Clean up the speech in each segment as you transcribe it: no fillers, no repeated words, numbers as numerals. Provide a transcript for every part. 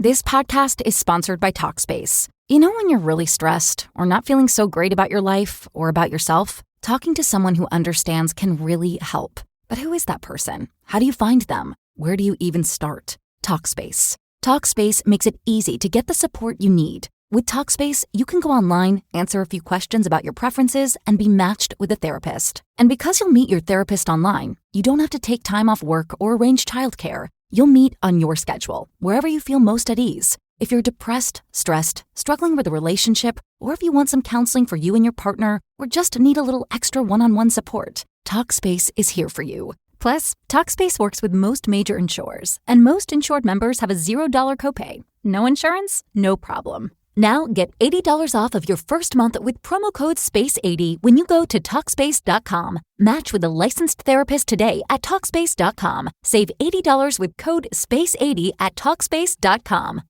This podcast is sponsored by Talkspace. You know when you're really stressed or not feeling so great about your life or about yourself? Talking to someone who understands can really help. But who is that person? How do you find them? Where do you even start? Talkspace. Talkspace makes it easy to get the support you need. With Talkspace, you can go online, answer a few questions about your preferences, and be matched with a therapist. And because you'll meet your therapist online, you don't have to take time off work or arrange childcare. You'll meet on your schedule, wherever you feel most at ease. If you're depressed, stressed, struggling with a relationship, or if you want some counseling for you and your partner, or just need a little extra one-on-one support, Talkspace is here for you. Plus, Talkspace works with most major insurers, and most insured members have a $0 copay. No insurance? No problem. Now get $80 off of your first month with promo code SPACE80 when you go to Talkspace.com. Match with a licensed therapist today at Talkspace.com. Save $80 with code SPACE80 at Talkspace.com.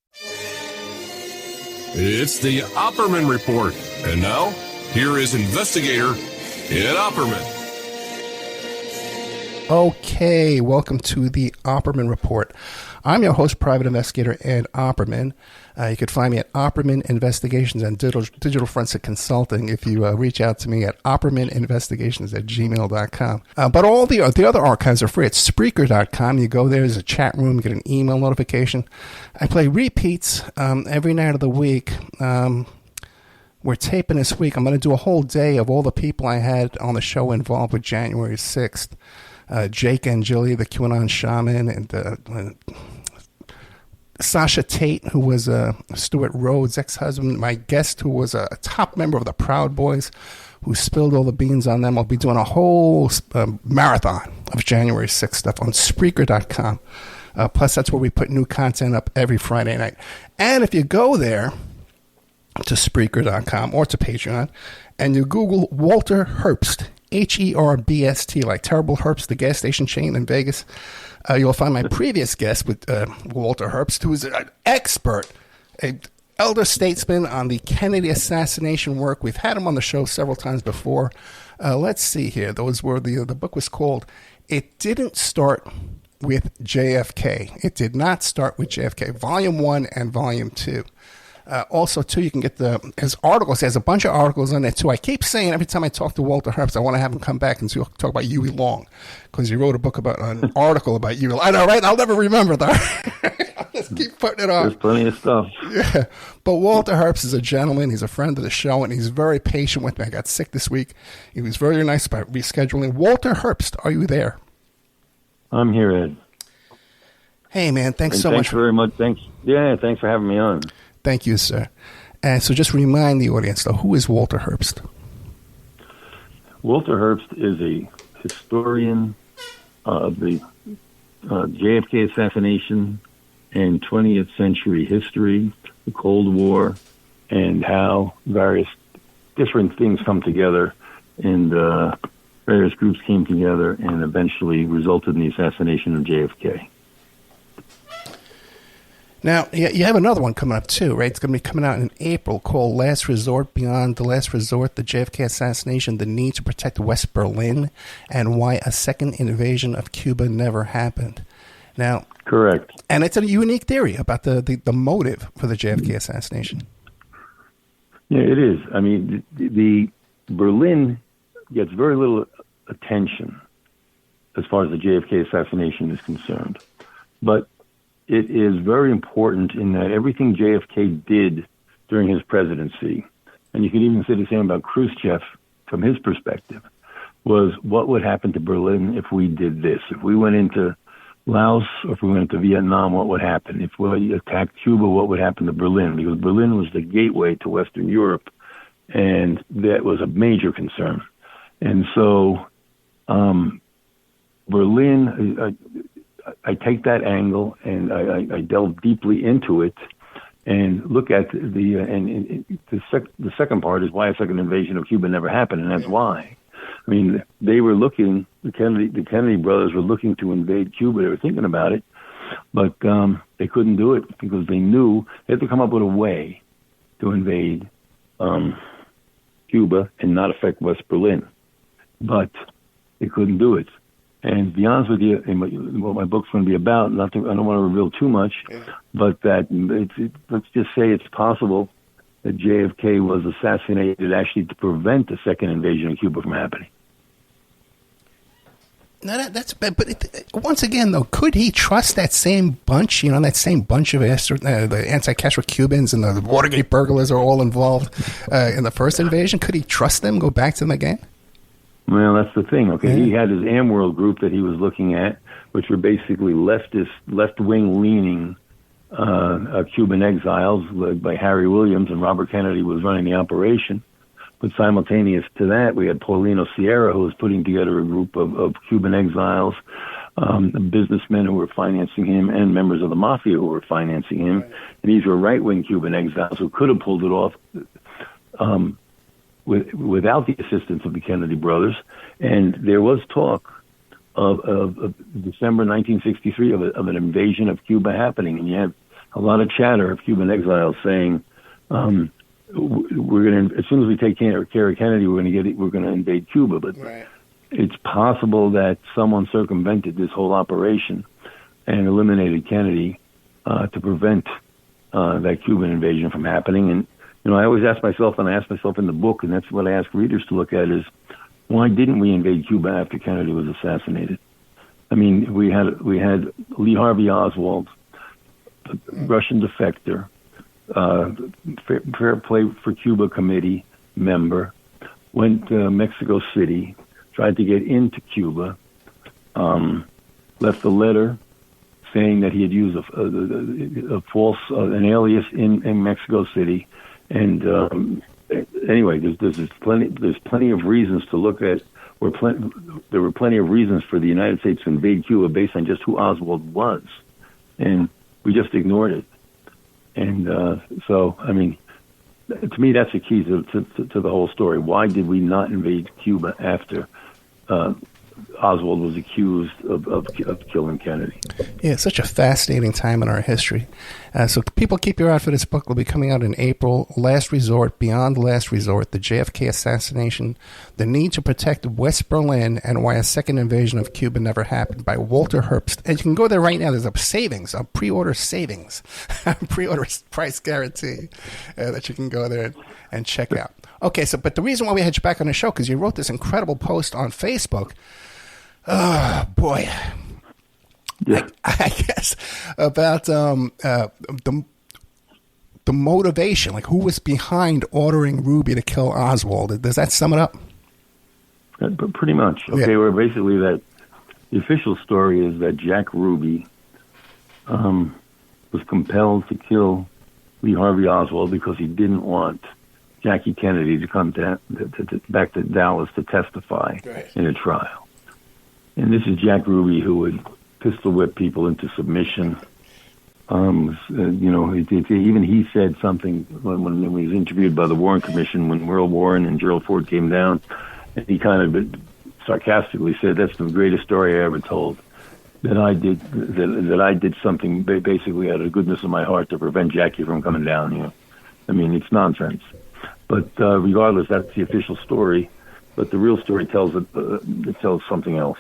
It's the Opperman Report. And now, here is investigator Ed Opperman. Okay, welcome to the Opperman Report. I'm your host, Private Investigator Ed Opperman. You can find me at Opperman Investigations and Digital Forensic Consulting if you reach out to me at oppermaninvestigations@gmail.com. But all the other archives are free at Spreaker.com. You go there, there's a chat room, you get an email notification. I play repeats every night of the week. We're taping this week. I'm going to do a whole day of all the people I had on the show involved with January 6th. Jake and Jilly, the QAnon shaman, and Sasha Tate, who was Stuart Rhodes' ex-husband, my guest, who was a top member of the Proud Boys, who spilled all the beans on them. I'll be doing a whole marathon of January 6th stuff on Spreaker.com. Plus, that's where we put new content up every Friday night. And if you go there to Spreaker.com or to Patreon, and you Google Walter Herbst, Herbst, like Terrible Herbst, the gas station chain in Vegas, you'll find my previous guest with Walter Herbst, who is an expert, an elder statesman on the Kennedy assassination work. We've had him on the show several times before. Let's see here. Those were the book was called It Didn't Start with JFK. It did not start with JFK, Volume 1 and Volume 2. Also, too, you can get his articles. He has a bunch of articles on there, too. I keep saying every time I talk to Walter Herbst, I want to have him come back and talk about Huey Long, because he wrote an article about Huey Long. I know, right? I'll never remember that. I'll just keep putting it on. There's plenty of stuff. Yeah. But Walter Herbst is a gentleman. He's a friend of the show, and he's very patient with me. I got sick this week. He was very nice about rescheduling. Walter Herbst, are you there? I'm here, Ed. Hey, man, thanks so much. Thanks very much. Thanks for having me on. Thank you, sir. And so just remind the audience, though, who is Walter Herbst? Walter Herbst is a historian of the JFK assassination and 20th century history, the Cold War, and how various different things come together, and various groups came together and eventually resulted in the assassination of JFK. Now, you have another one coming up, too, right? It's going to be coming out in April called Last Resort, Beyond the Last Resort, the JFK Assassination, the Need to Protect West Berlin, and Why a Second Invasion of Cuba Never Happened. Now, correct. And it's a unique theory about the motive for the JFK assassination. Yeah, it is. I mean, the Berlin gets very little attention as far as the JFK assassination is concerned. But it is very important in that everything JFK did during his presidency, and you could even say the same about Khrushchev from his perspective, was what would happen to Berlin if we did this. If we went into Laos or if we went into Vietnam, what would happen? If we attacked Cuba, what would happen to Berlin? Because Berlin was the gateway to Western Europe, and that was a major concern. And so Berlin, I take that angle and I delve deeply into it and look at the second part is why a second invasion of Cuba never happened, and that's why. I mean, they were looking, the Kennedy brothers were looking to invade Cuba. They were thinking about it, but they couldn't do it because they knew they had to come up with a way to invade Cuba and not affect West Berlin. But they couldn't do it. And to be honest with you, and what my book's going to be about, I don't want to reveal too much, but that let's just say it's possible that JFK was assassinated actually to prevent the second invasion of Cuba from happening. No, that's bad. But once again, though, could he trust that same bunch? That same bunch of the anti-Castro Cubans and the Watergate burglars are all involved in the first invasion. Could he trust them? Go back to them again? Well, that's the thing. Okay, He had his AmWorld group that he was looking at, which were basically left-wing leaning Cuban exiles, led by Harry Williams, and Robert Kennedy was running the operation. But simultaneous to that, we had Paulino Sierra, who was putting together a group of Cuban exiles, businessmen who were financing him, and members of the mafia who were financing him. Right. And these were right-wing Cuban exiles who could have pulled it off without the assistance of the Kennedy brothers. And there was talk of December 1963 of an invasion of Cuba happening. And you had a lot of chatter of Cuban exiles saying, we're going to, as soon as we take care of Kennedy, we're going to invade Cuba. But It's possible that someone circumvented this whole operation and eliminated Kennedy to prevent that Cuban invasion from happening. And I always ask myself, and I ask myself in the book, and that's what I ask readers to look at, is why didn't we invade Cuba after Kennedy was assassinated? I mean, we had Lee Harvey Oswald, Russian defector, Fair Play for Cuba committee member, went to Mexico City, tried to get into Cuba, left a letter saying that he had used a false, an alias in Mexico City. And anyway, there's plenty of reasons to look at. There were plenty of reasons for the United States to invade Cuba based on just who Oswald was, and we just ignored it. And so, I mean, to me, that's the key to the whole story. Why did we not invade Cuba after Oswald was accused of killing Kennedy? Yeah, it's such a fascinating time in our history. So people keep your eye out for this book. It'll be coming out in April. Last Resort, Beyond Last Resort, the JFK Assassination, the Need to Protect West Berlin, and Why a Second Invasion of Cuba Never Happened by Walter Herbst. And you can go there right now. There's a pre-order savings, pre-order price guarantee that you can go there and check out. Okay, but the reason why we had you back on the show, because you wrote this incredible post on Facebook. Oh, boy. Yeah. I guess about the motivation, like who was behind ordering Ruby to kill Oswald. Does that sum it up? Pretty much. Okay, where basically that the official story is that Jack Ruby was compelled to kill Lee Harvey Oswald because he didn't want Jackie Kennedy to come back to Dallas to testify in a trial. And this is Jack Ruby, who would pistol whip people into submission. Even he said something when he was interviewed by the Warren Commission when Merle Warren and Gerald Ford came down, and he kind of sarcastically said, "That's the greatest story I ever told. That I did something basically out of the goodness of my heart to prevent Jackie from coming down here." I mean, it's nonsense. But regardless, that's the official story. But the real story tells something else.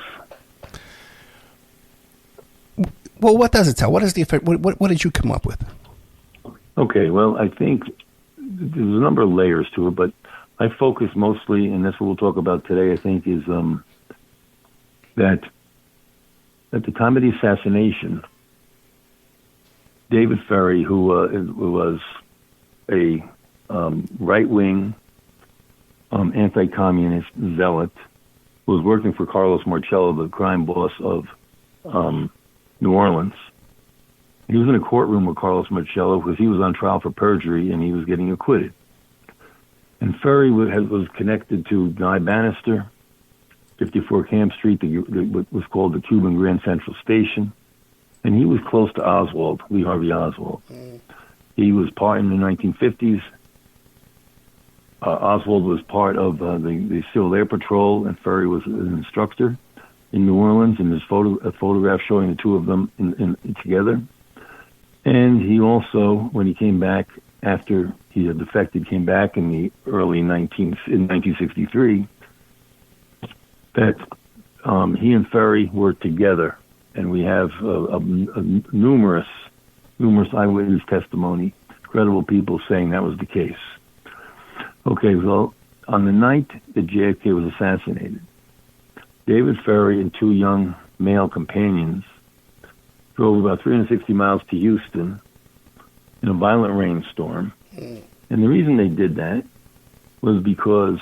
Well, what does it tell? What is the effect? What did you come up with? Okay, well, I think there's a number of layers to it, but I focus mostly, and that's what we'll talk about today, I think, is that at the time of the assassination, David Ferry, who was a right-wing anti-communist zealot, was working for Carlos Marcello, the crime boss of New Orleans. He was in a courtroom with Carlos Marcello because he was on trial for perjury and he was getting acquitted. And Ferry was connected to Guy Bannister, 54 Camp Street, what was called the Cuban Grand Central Station. And he was close to Oswald, Lee Harvey Oswald. He was part in the 1950s. Oswald was part of the Civil Air Patrol, and Ferry was an instructor in New Orleans, and there's a photograph showing the two of them in together. And he also, when he came back after he had defected, came back in the early in 1963, that he and Ferry were together, and we have numerous eyewitness testimony, credible people saying that was the case. Okay, well, on the night that JFK was assassinated, David Ferry and two young male companions drove about 360 miles to Houston in a violent rainstorm. And the reason they did that was because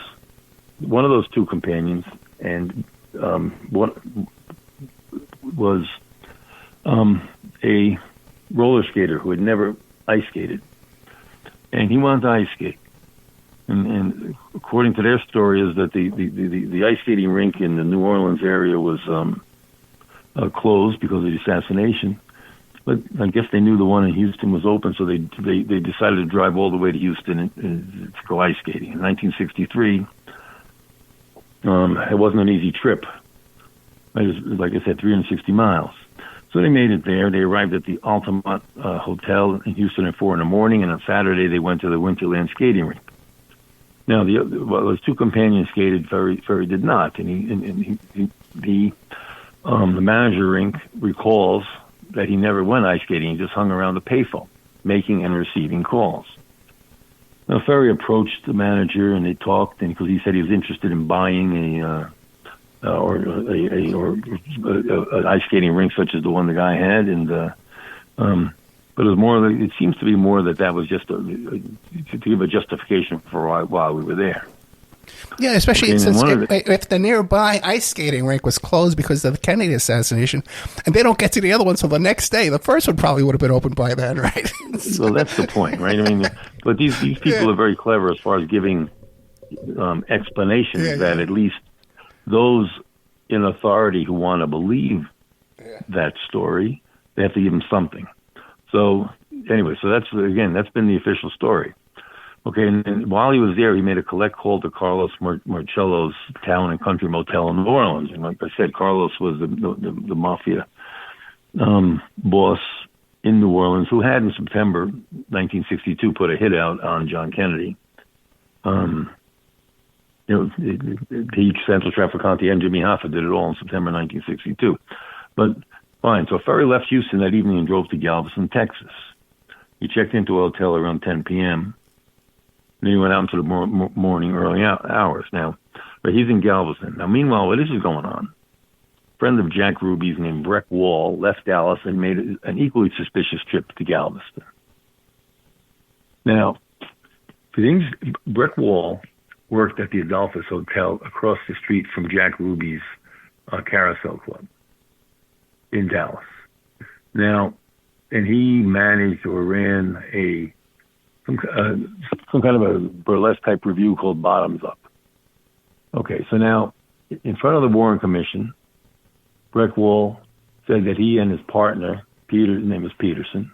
one of those two companions and one was a roller skater who had never ice skated, and he wanted to ice skate. And according to their story, is that the ice skating rink in the New Orleans area was closed because of the assassination. But I guess they knew the one in Houston was open, so they decided to drive all the way to Houston and to go ice skating. In 1963, it wasn't an easy trip. Like I said, 360 miles. So they made it there. They arrived at the Altamont Hotel in Houston at 4 in the morning, and on Saturday they went to the Winterland skating rink. Now, those two companions skated. Ferry did not, and the manager rink recalls that he never went ice skating. He just hung around the payphone, making and receiving calls. Now, Ferry approached the manager, and they talked, and because he said he was interested in buying an ice skating rink such as the one the guy had, and but it was more. It seems to be more that was just to give a justification for why we were there. Yeah, especially since if the nearby ice skating rink was closed because of the Kennedy assassination, and they don't get to the other one until the next day, the first one probably would have been open by then, right? Well, that's the point, right? I mean, but these people are very clever as far as giving explanations that at least those in authority who want to believe that story, they have to give them something. So anyway, that's been the official story. Okay, and while he was there, he made a collect call to Carlos Marcello's Town and Country Motel in New Orleans. And like I said, Carlos was the mafia boss in New Orleans who had in September 1962 put a hit out on John Kennedy. He, Central Traficante, and Jimmy Hoffa did it all in September 1962. But fine, so Ferry left Houston that evening and drove to Galveston, Texas. He checked into a hotel around 10 p.m., and he went out into the morning early hours. Now, but he's in Galveston. Now, meanwhile, while this is going on, a friend of Jack Ruby's named Breck Wall left Dallas and made an equally suspicious trip to Galveston. Now, Breck Wall worked at the Adolphus Hotel across the street from Jack Ruby's Carousel Club in Dallas. Now, and he managed or ran some kind of a burlesque type review called Bottoms Up. Okay, so now in front of the Warren Commission, Breck Wall said that he and his partner, his name is Peterson,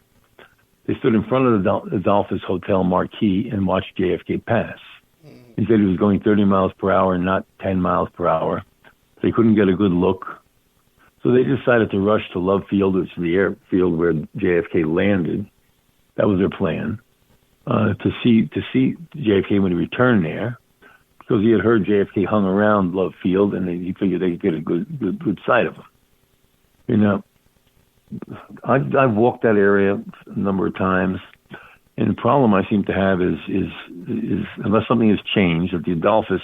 they stood in front of the Adolphus Hotel marquee and watched JFK pass. He said he was going 30 miles per hour and not 10 miles per hour. They couldn't get a good look. So they decided to rush to Love Field, which is the airfield where JFK landed. That was their plan. To see JFK when he returned there, because he had heard JFK hung around Love Field, and he figured they could get a good sight of him. You know, I've walked that area a number of times, and the problem I seem to have is unless something has changed, that the Adolphus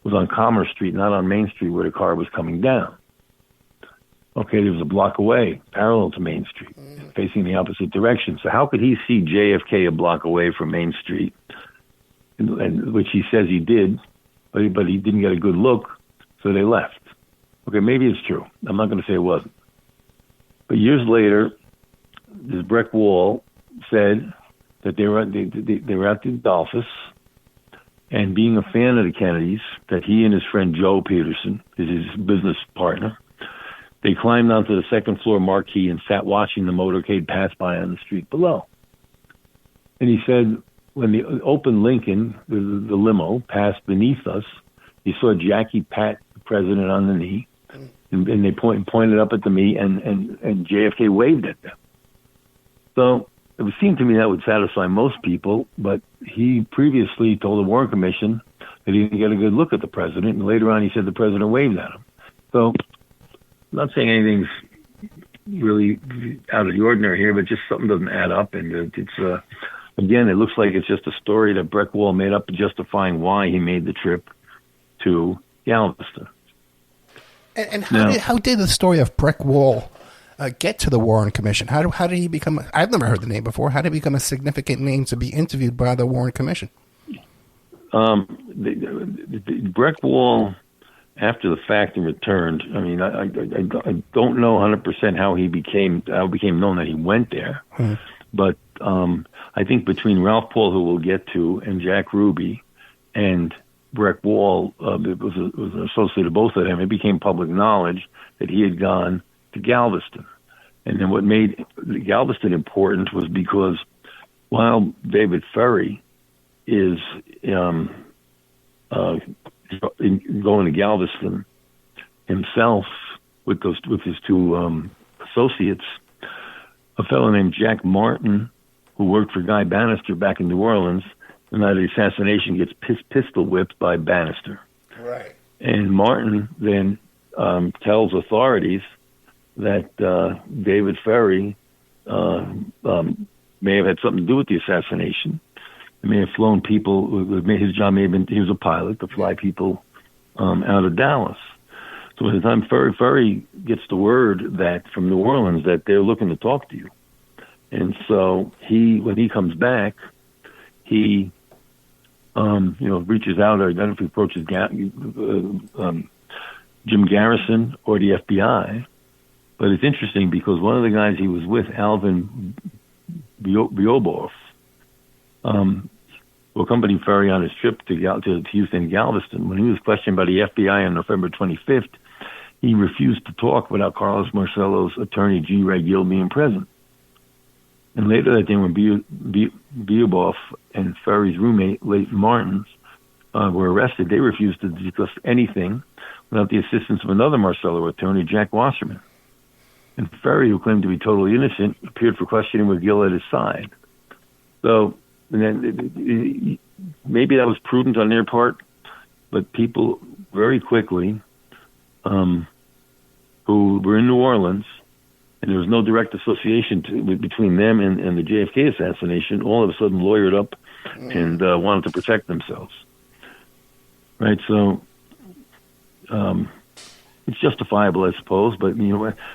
was on Commerce Street, not on Main Street where the car was coming down. Okay, there was a block away, parallel to Main Street, facing the opposite direction. So how could he see JFK a block away from Main Street, and which he says he did, but he didn't get a good look, so they left. Okay, maybe it's true. I'm not going to say it wasn't. But years later, this Breck Wall said that they were at the Adolphus, and being a fan of the Kennedys, that he and his friend Joe Peterson, his business partner, they climbed onto the second floor marquee and sat watching the motorcade pass by on the street below. And he said, when the open Lincoln, the limo, passed beneath us, he saw Jackie pat the president on the knee, and they pointed up at me, and JFK waved at them. So it would seem to me that would satisfy most people, but he previously told the Warren Commission that he didn't get a good look at the president, and later on he said the president waved at him. So, I'm not saying anything's really out of the ordinary here, but just something doesn't add up. And it's, again, it looks like it's just a story that Breck Wall made up justifying why he made the trip to Galveston. And how did the story of Breck Wall get to the Warren Commission? How did he become? I've never heard the name before. How did he become a significant name to be interviewed by the Warren Commission? Breck Wall, after the fact and returned. I mean, I don't know 100% how it became known that he went there, but I think between Ralph Paul, who we'll get to, and Jack Ruby, and Breck Wall, it was an associate of both of them. It became public knowledge that he had gone to Galveston. And then what made Galveston important was because while David Ferry is going to Galveston himself with his two associates, a fellow named Jack Martin, who worked for Guy Bannister back in New Orleans, the night of the assassination, gets pistol whipped by Bannister. Right. And Martin then tells authorities that David Ferry may have had something to do with the assassination. He may have flown people. His job may have been, he was a pilot, to fly people out of Dallas. So by the time Ferry gets the word that from New Orleans that they're looking to talk to you, and so when he comes back, he reaches out, or I don't know if he approaches Jim Garrison or the FBI. But it's interesting because one of the guys he was with, Alvin Beoboff, who accompanied Ferry on his trip to Houston, Galveston. When he was questioned by the FBI on November 25th, he refused to talk without Carlos Marcello's attorney, G. Ray Gill, being present. And later that day, when Beoboff and Ferry's roommate, Leighton Martins, were arrested, they refused to discuss anything without the assistance of another Marcello attorney, Jack Wasserman. And Ferry, who claimed to be totally innocent, appeared for questioning with Gill at his side. So, and then maybe that was prudent on their part, but people very quickly who were in New Orleans, and there was no direct association between them and the JFK assassination, all of a sudden lawyered up and wanted to protect themselves. Right, so it's justifiable, I suppose, but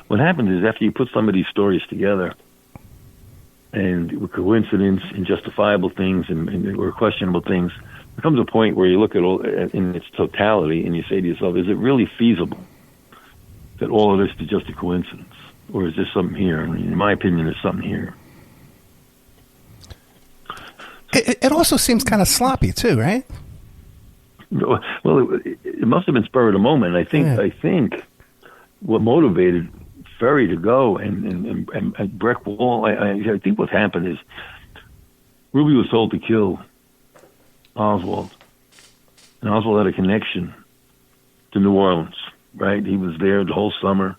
what happens is after you put some of these stories together, and with coincidence and justifiable things or questionable things, there comes a point where you look at all in its totality and you say to yourself, is it really feasible that all of this is just a coincidence? Or is there something here? I mean, in my opinion, there's something here. It also seems kind of sloppy, too, right? Well, it must have been spur of the moment. I think what motivated Ferry to go and Breck Wall, I think what happened is Ruby was told to kill Oswald. And Oswald had a connection to New Orleans, right? He was there the whole summer.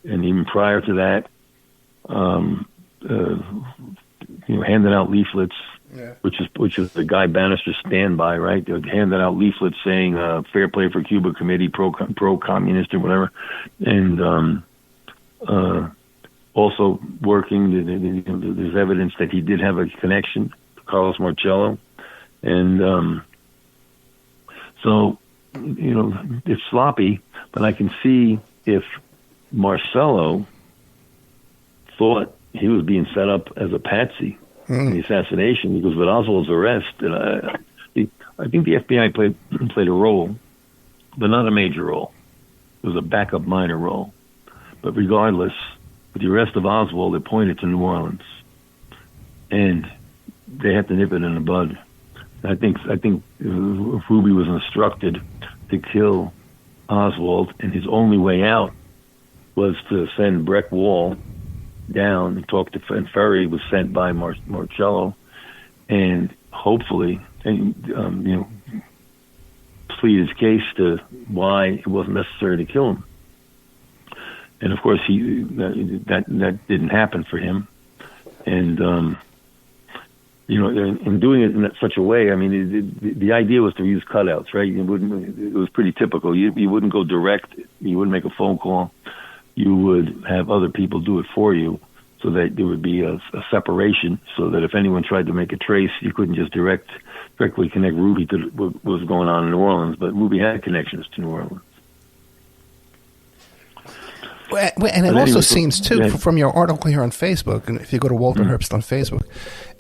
And even prior to that, handing out leaflets, which is the Guy Bannister standby, right? They handed out leaflets saying "Fair Play for Cuba Committee," pro-communist or whatever, and also working. There's evidence that he did have a connection to Carlos Marcello, and so it's sloppy, but I can see if Marcello thought he was being set up as a patsy in the assassination, because with Oswald's arrest, I think the FBI played a role, but not a major role. It was a backup minor role. But regardless, with the arrest of Oswald, it pointed to New Orleans, and they had to nip it in the bud. I think Ruby was instructed to kill Oswald, and his only way out was to send Breck Wall down and talk to, and Ferry was sent by Marcello, and hopefully, plead his case to why it wasn't necessary to kill him. And of course, that didn't happen for him. And in doing it in such a way, I mean, the idea was to use cutouts, right? It was pretty typical. You wouldn't go direct. You wouldn't make a phone call. You would have other people do it for you, so that there would be a separation, so that if anyone tried to make a trace, you couldn't just directly connect Ruby to what was going on in New Orleans. But Ruby had connections to New Orleans. And it also seems, too, from your article here on Facebook, and if you go to Walter Herbst on Facebook,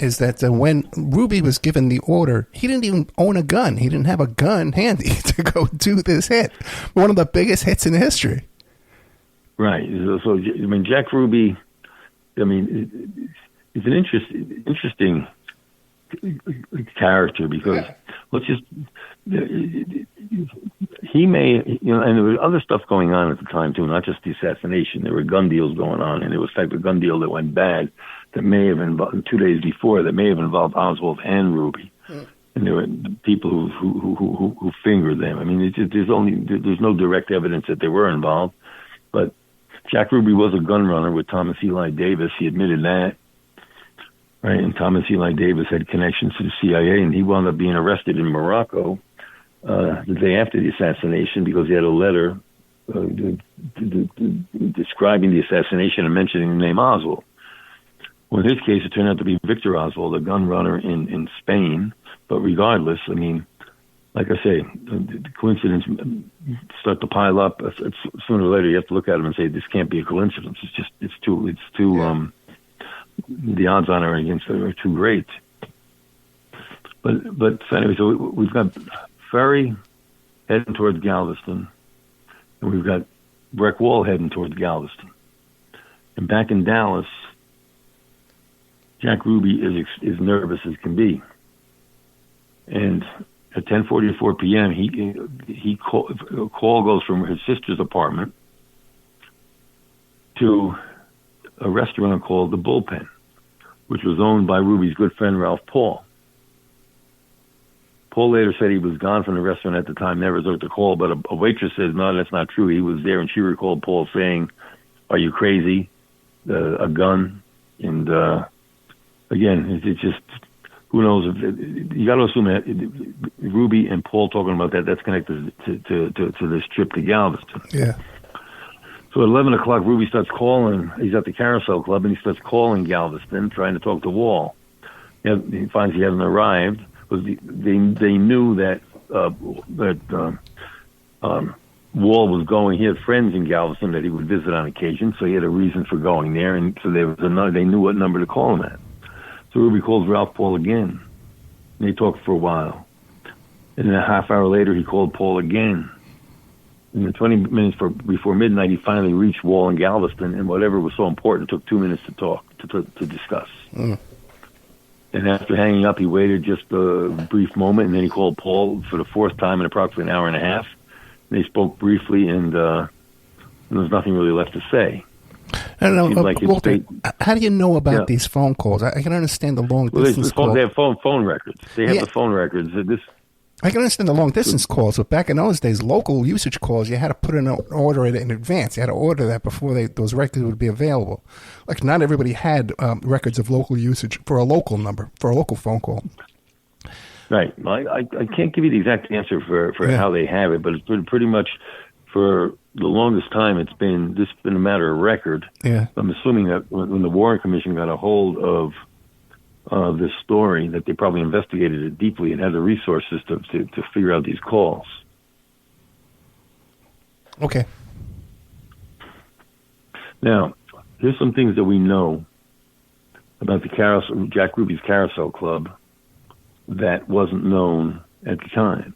is that when Ruby was given the order, he didn't even own a gun. He didn't have a gun handy to go do this hit. One of the biggest hits in history. Right. So I mean, Jack Ruby, I mean, it's an interesting character because let's just... He may, and there was other stuff going on at the time too, not just the assassination. There were gun deals going on, and there was a type of gun deal that went bad that may have involved 2 days before that may have involved Oswald and Ruby, and there were people who fingered them. I mean, there's no direct evidence that they were involved, but Jack Ruby was a gun runner with Thomas Eli Davis. He admitted that. Right, and Thomas Eli Davis had connections to the CIA, and he wound up being arrested in Morocco the day after the assassination because he had a letter describing the assassination and mentioning the name Oswald. Well, in his case, it turned out to be Victor Oswald, a gun runner in Spain. But regardless, I mean, like I say, the coincidence start to pile up. Sooner or later, you have to look at them and say, this can't be a coincidence. It's too. The odds on it against it are too great. But so anyway, so we've got Ferry heading towards Galveston, and we've got Breck Wall heading towards Galveston. And back in Dallas, Jack Ruby is nervous as can be. And at 10:44 p.m., a call goes from his sister's apartment to a restaurant called The Bullpen, which was owned by Ruby's good friend Ralph Paul. Paul later said he was gone from the restaurant at the time, never took the call, but a waitress says, no, that's not true. He was there, and she recalled Paul saying, are you crazy? A gun. And again, it's just, who knows? You got to assume that Ruby and Paul talking about that's connected to this trip to Galveston. Yeah. So at 11 o'clock, Ruby starts calling. He's at the Carousel Club, and he starts calling Galveston, trying to talk to Wall. He finds he hasn't arrived. They knew that Wall was going. He had friends in Galveston that he would visit on occasion, so he had a reason for going there. And so there was they knew what number to call him at. So Ruby calls Ralph Paul again. And they talked for a while. And then a half hour later, he called Paul again. And then 20 minutes before midnight, he finally reached Wall in Galveston, and whatever was so important took 2 minutes to talk, to discuss. Mm. And after hanging up, he waited just a brief moment, and then he called Paul for the fourth time in approximately an hour and a half. And they spoke briefly, and there was nothing really left to say. I don't know, Walter, how do you know about these phone calls? I can understand the long-distance calls. They have phone records. They have the phone records. I can understand the long-distance calls, but back in those days, local usage calls, you had to put in an order in advance. You had to order that before those records would be available. Like, not everybody had records of local usage for a local number, for a local phone call. Right. I can't give you the exact answer for how they have it, but it's pretty much for the longest time it's been a matter of record. Yeah. I'm assuming that when the Warren Commission got a hold of this story, that they probably investigated it deeply and had the resources to figure out these calls. Okay. Now, here's some things that we know about the Jack Ruby's Carousel Club that wasn't known at the time.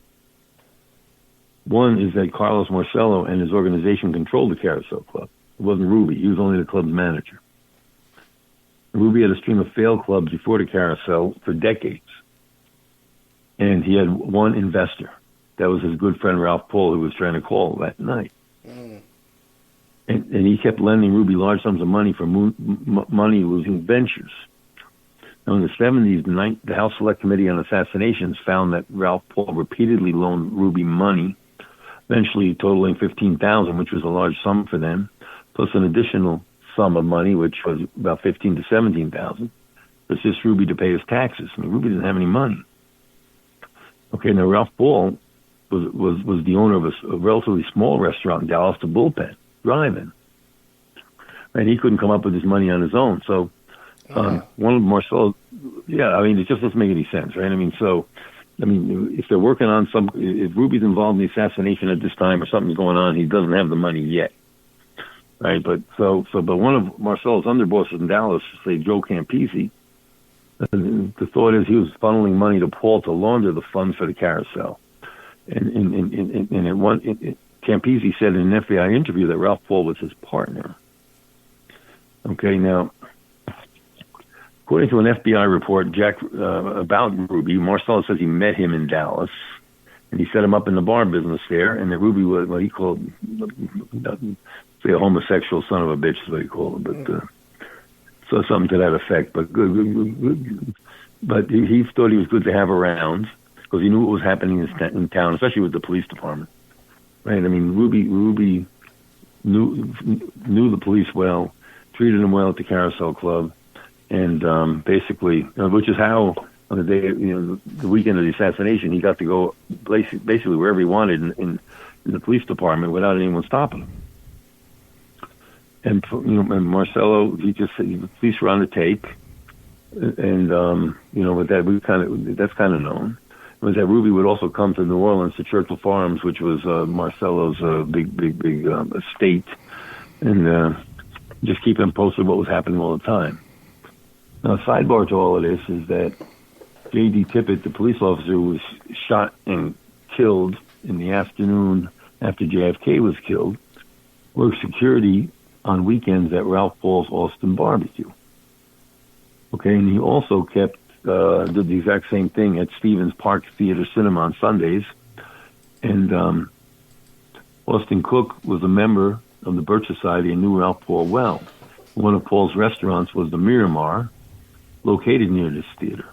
One is that Carlos Marcello and his organization controlled the Carousel Club. It wasn't Ruby. He was only the club's manager. Ruby had a stream of failed clubs before the Carousel for decades. And he had one investor. That was his good friend Ralph Paul, who was trying to call that night. Mm. And he kept lending Ruby large sums of money for money-losing ventures. Now, in the 70s, the House Select Committee on Assassinations found that Ralph Paul repeatedly loaned Ruby money, eventually totaling $15,000, which was a large sum for them, plus an additional sum of money, which was about $15,000 to $17,000. assist Ruby to pay his taxes. I mean, Ruby didn't have any money. Okay, now Ralph Paul was the owner of a relatively small restaurant in Dallas, the Bullpen Drive-In. And he couldn't come up with his money on his own. So one of Marcello, I mean, it just doesn't make any sense, right? I mean, if they're working on if Ruby's involved in the assassination at this time or something's going on, he doesn't have the money yet, right? But one of Marcello's underbosses in Dallas, say Joe Campisi, the thought is he was funneling money to Paul to launder the funds for the carousel. And Campisi said in an FBI interview that Ralph Paul was his partner. Okay, now, according to an FBI report, about Ruby, Marcello says he met him in Dallas, and he set him up in the bar business there, and that Ruby was what he called, say, a homosexual son of a bitch is what he called him, but so something to that effect. But he thought he was good to have around because he knew what was happening in town, especially with the police department. Right? I mean, Ruby knew the police well, treated them well at the Carousel Club, and basically, which is how on the day, the weekend of the assassination, he got to go basically wherever he wanted in the police department without anyone stopping him. And and Marcello, the police were on the tape, and with that that's kind of known. It was that Ruby would also come to New Orleans to Churchill Farms, which was Marcello's big estate, and just keep him posted what was happening all the time. Now, a sidebar to all of this is that J.D. Tippett, the police officer who was shot and killed in the afternoon after JFK was killed, worked security on weekends at Ralph Paul's Austin Barbecue. Okay, and he also did the exact same thing at Stevens Park Theater Cinema on Sundays. And Austin Cook was a member of the Birch Society and knew Ralph Paul well. One of Paul's restaurants was the Miramar, located near this theater.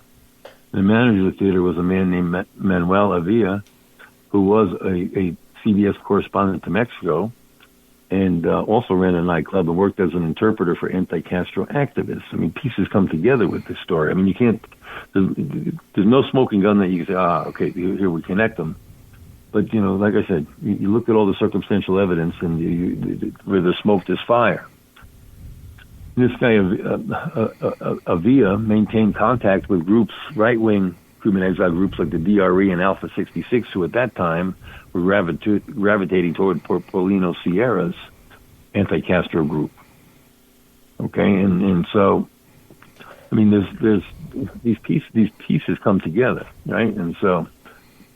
The manager of the theater was a man named Manuel Avila, who was a CBS correspondent to Mexico, and also ran a nightclub and worked as an interpreter for anti-Castro activists. I mean, pieces come together with this story. I mean, you can't, there's no smoking gun that you can say, okay, here we connect them. But, like I said, you look at all the circumstantial evidence, and where there's smoke, there's fire. This guy, Avila, maintained contact with groups, right-wing Cuban exile groups like the DRE and Alpha 66, who at that time were gravitating toward Paulino Sierra's anti-Castro group. Okay, and so, I mean, there's these pieces come together, right? And so,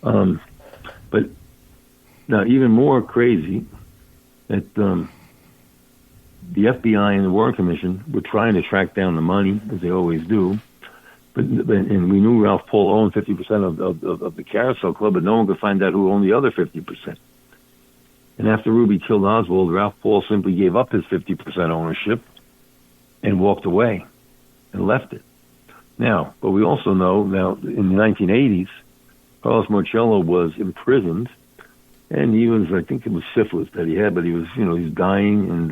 but now even more crazy that the FBI and the Warren Commission were trying to track down the money, as they always do. And we knew Ralph Paul owned 50% of the Carousel Club, but no one could find out who owned the other 50%. And after Ruby killed Oswald, Ralph Paul simply gave up his 50% ownership and walked away and left it. Now, but we also know now in the 1980s, Carlos Marcello was imprisoned, and he was, I think it was syphilis that he had, but he was, he's dying, and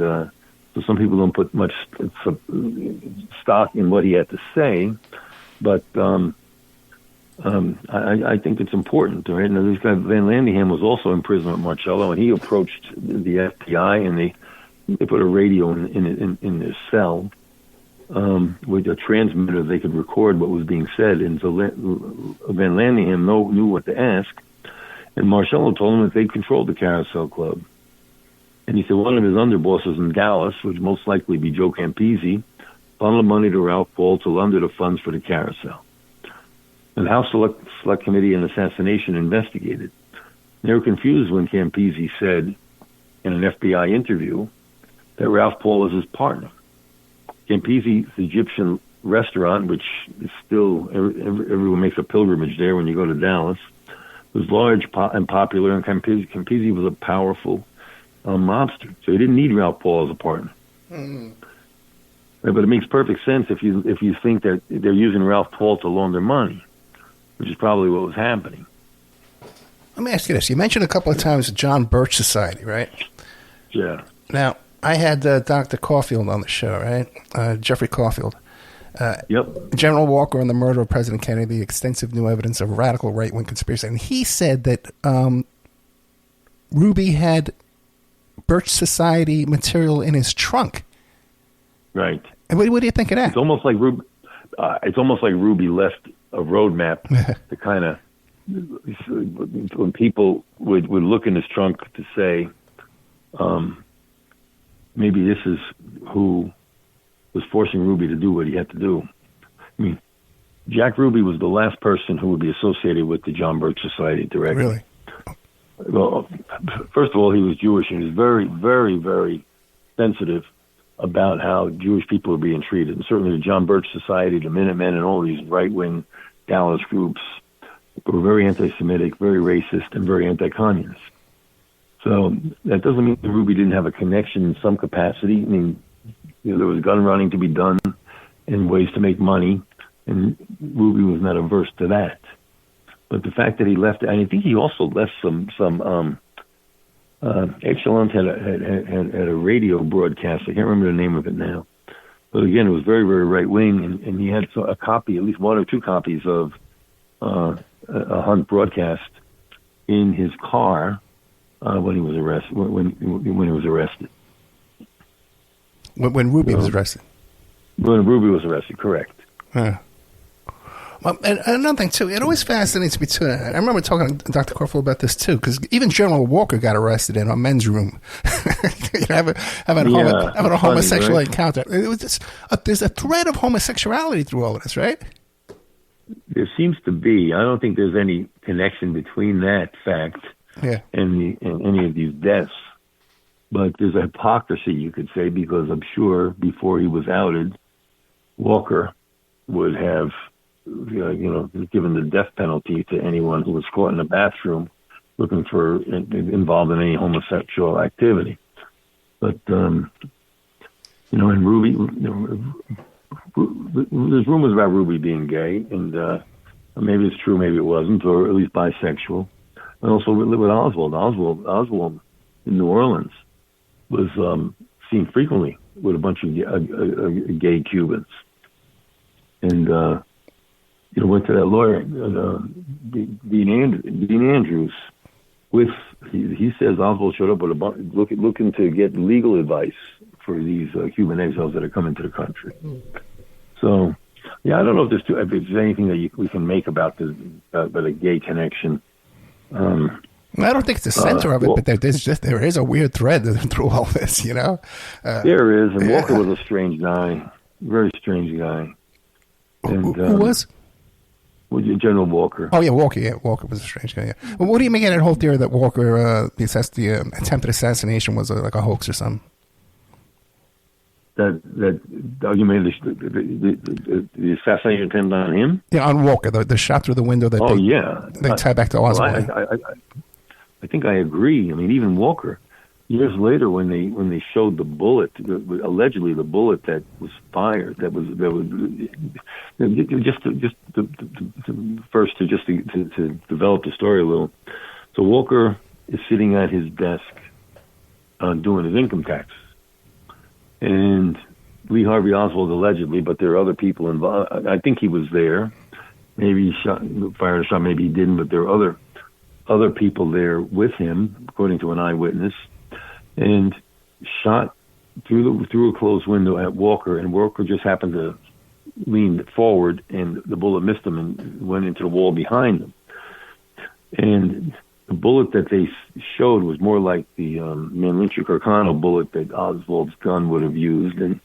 so some people don't put much stock in what he had to say. But I think it's important, right? Now, this guy Van Landingham was also in prison with Marcello, and he approached the FBI, and they put a radio in their cell with a transmitter. They could record what was being said, and so Van Landingham knew what to ask. And Marcello told him that they controlled the Carousel Club. And he said one of his underbosses in Dallas, which most likely be Joe Campisi, funneled money to Ralph Paul to launder the funds for the Carousel. And the House Select Committee on Assassination investigated. They were confused when Campisi said in an FBI interview that Ralph Paul was his partner. Campisi's Egyptian restaurant, which is still, everyone makes a pilgrimage there when you go to Dallas, was large and popular, and Campisi was a powerful mobster. So he didn't need Ralph Paul as a partner. Mm-hmm. But it makes perfect sense if you think that they're using Ralph Paul to launder money, which is probably what was happening. Let me ask you this. You mentioned a couple of times the John Birch Society, right? Yeah. Now, I had Dr. Caulfield on the show, right? Jeffrey Caulfield. Yep. General Walker and the murder of President Kennedy, extensive new evidence of radical right-wing conspiracy. And he said that Ruby had Birch Society material in his trunk. Right. And what do you think of that? It's almost like Ruby left a roadmap to kind of, when people would look in his trunk to say, maybe this is who was forcing Ruby to do what he had to do. I mean, Jack Ruby was the last person who would be associated with the John Birch Society directly. Really? Well, first of all, he was Jewish, and he was very, very, very sensitive about how Jewish people were being treated. And certainly the John Birch Society, the Minutemen, and all these right-wing Dallas groups were very anti-Semitic, very racist, and very anti-communist. So that doesn't mean that Ruby didn't have a connection in some capacity. I mean, there was gun running to be done and ways to make money, and Ruby was not averse to that. But the fact that he left, and I think he also left some Excellence had a radio broadcast. I can't remember the name of it now. But again, it was very, very right wing, and he had a copy, at least one or two copies of a Hunt broadcast in his car when he was arrested. When he was arrested. When Ruby was arrested. When Ruby was arrested, correct. And another thing, too, it always fascinates me, too. I remember talking to Dr. Corfield about this, too, because even General Walker got arrested in a men's room. having a homosexual encounter. It was just, there's a thread of homosexuality through all of this, right? There seems to be. I don't think there's any connection between that fact and any of these deaths. But there's a hypocrisy, you could say, because I'm sure before he was outed, Walker would have given the death penalty to anyone who was caught in a bathroom looking for involved in any homosexual activity. But and Ruby, there's rumors about Ruby being gay, and maybe it's true, maybe it wasn't, or at least bisexual. And also with Oswald. Oswald in New Orleans was seen frequently with a bunch of gay Cubans, and went to that lawyer, Dean Andrews. He says Oswald showed up with a bunch, looking to get legal advice for these Cuban exiles that are coming to the country. So, I don't know if there's anything that we can make about the gay connection. I don't think it's the center of it, but there is a weird thread through all this, There is, and Walker was a strange guy, very strange guy. And, who was? General Walker. Oh, yeah, Walker. Yeah, Walker was a strange guy, yeah. Well, what do you make of that whole theory that Walker, the attempted assassination was like a hoax or something? You mean the assassination attempt on him? Yeah, on Walker, the shot through the window that they tie back to Oswald. I think I agree. I mean, even Walker, years later, when they showed the bullet, allegedly the bullet that was fired, that was just to develop the story a little. So Walker is sitting at his desk doing his income tax, and Lee Harvey Oswald allegedly, but there are other people involved. I think he was there. Maybe he fired a shot, maybe he didn't, but there are other people there with him, according to an eyewitness, and shot through a closed window at Walker, and Walker just happened to lean forward, and the bullet missed him and went into the wall behind him. And the bullet that they showed was more like the Manlinchuk Carcano bullet that Oswald's gun would have used, and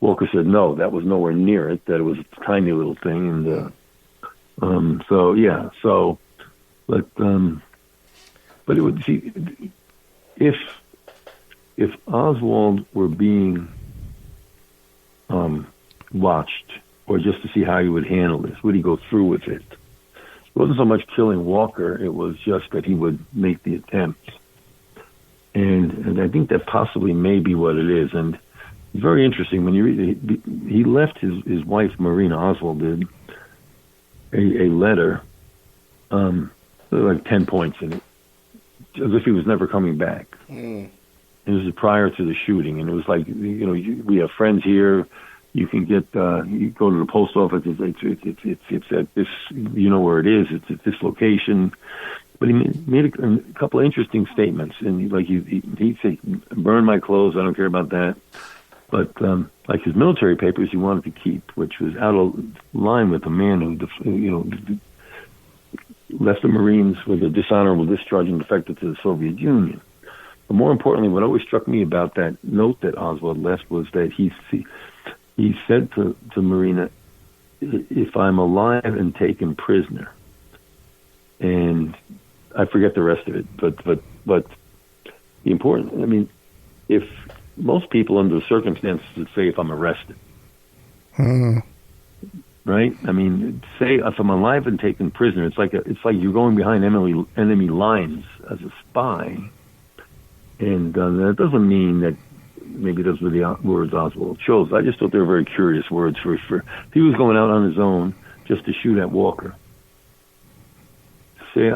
Walker said no, that was nowhere near it, that it was a tiny little thing, and but it would see if Oswald were being watched, or just to see how he would handle this, would he go through with it? It wasn't so much killing Walker; it was just that he would make the attempt, and I think that possibly may be what it is. And it's very interesting when you read it. He left his wife Marina Oswald did a letter, like 10 points in it, as if he was never coming back. It was prior to the shooting, and it was like, we have friends here. You can get, you go to the post office, it's at this, you know where it is, it's at this location. But he made a couple of interesting statements, and he'd say, burn my clothes, I don't care about that. But like his military papers he wanted to keep, which was out of line with a man who, left the Marines with a dishonorable discharge and defected to the Soviet Union. But more importantly, what always struck me about that note that Oswald left was that he said to Marina, if I'm alive and taken prisoner, and I forget the rest of it, but the important, I mean, if most people under the circumstances would say if I'm arrested, right? I mean, say if I'm alive and taken prisoner, it's like you're going behind enemy lines as a spy. And that doesn't mean that maybe those were the words Oswald chose. I just thought they were very curious words for if he was going out on his own just to shoot at Walker. Say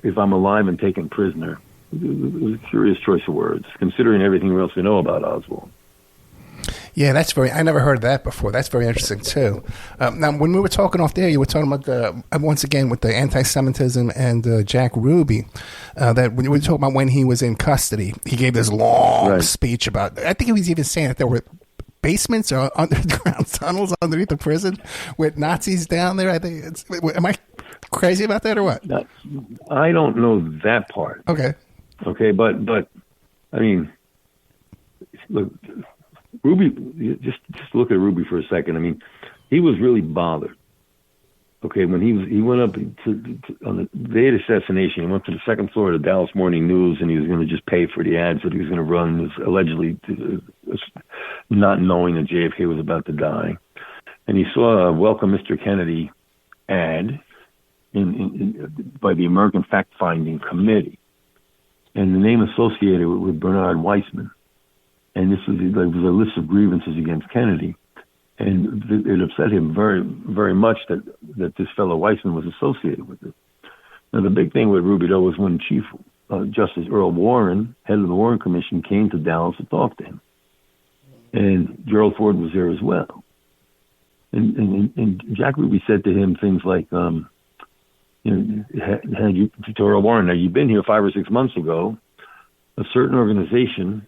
if I'm alive and taken prisoner. It was a curious choice of words, considering everything else we know about Oswald. Yeah, I never heard of that before. That's very interesting, too. Now, when we were talking off there, you were talking about, once again, with the anti-Semitism and Jack Ruby, that when you were talking about when he was in custody, he gave this long speech about, I think he was even saying that there were basements or underground tunnels underneath the prison with Nazis down there. I think am I crazy about that or what? I don't know that part. Okay, but I mean, look, Ruby. Just look at Ruby for a second. I mean, he was really bothered. Okay, when he went up on the day of the assassination, he went to the second floor of the Dallas Morning News, and he was going to just pay for the ads that he was going to run, was allegedly not knowing that JFK was about to die. And he saw a Welcome Mr. Kennedy ad by the American Fact-Finding Committee, and the name associated with Bernard Weissman. And this was a list of grievances against Kennedy. And it upset him very, very much that this fellow Weissman was associated with it. Now, the big thing with Ruby, though, was when Chief Justice Earl Warren, head of the Warren Commission, came to Dallas to talk to him. And Gerald Ford was there as well. And Jack Ruby said to him things like, to Earl Warren, now you've been here 5 or 6 months ago. A certain organization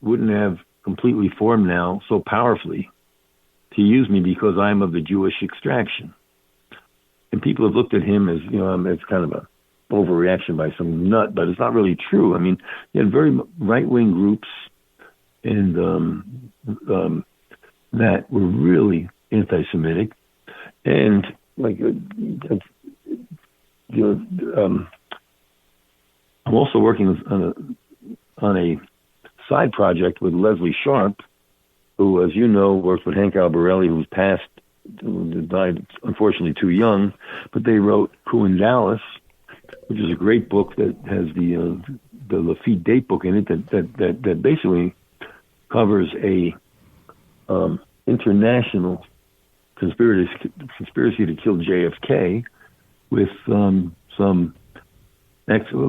wouldn't have completely formed now so powerfully to use me because I'm of the Jewish extraction. And people have looked at him as, as kind of a overreaction by some nut, but it's not really true. I mean, he had very right-wing groups and that were really anti-Semitic. And I'm also working on a side project with Leslie Sharp, who, as you know, worked with Hank Albarelli, who died unfortunately too young. But they wrote Coup in Dallas, which is a great book that has the Lafitte date book in it that basically covers a international conspiracy to kill JFK with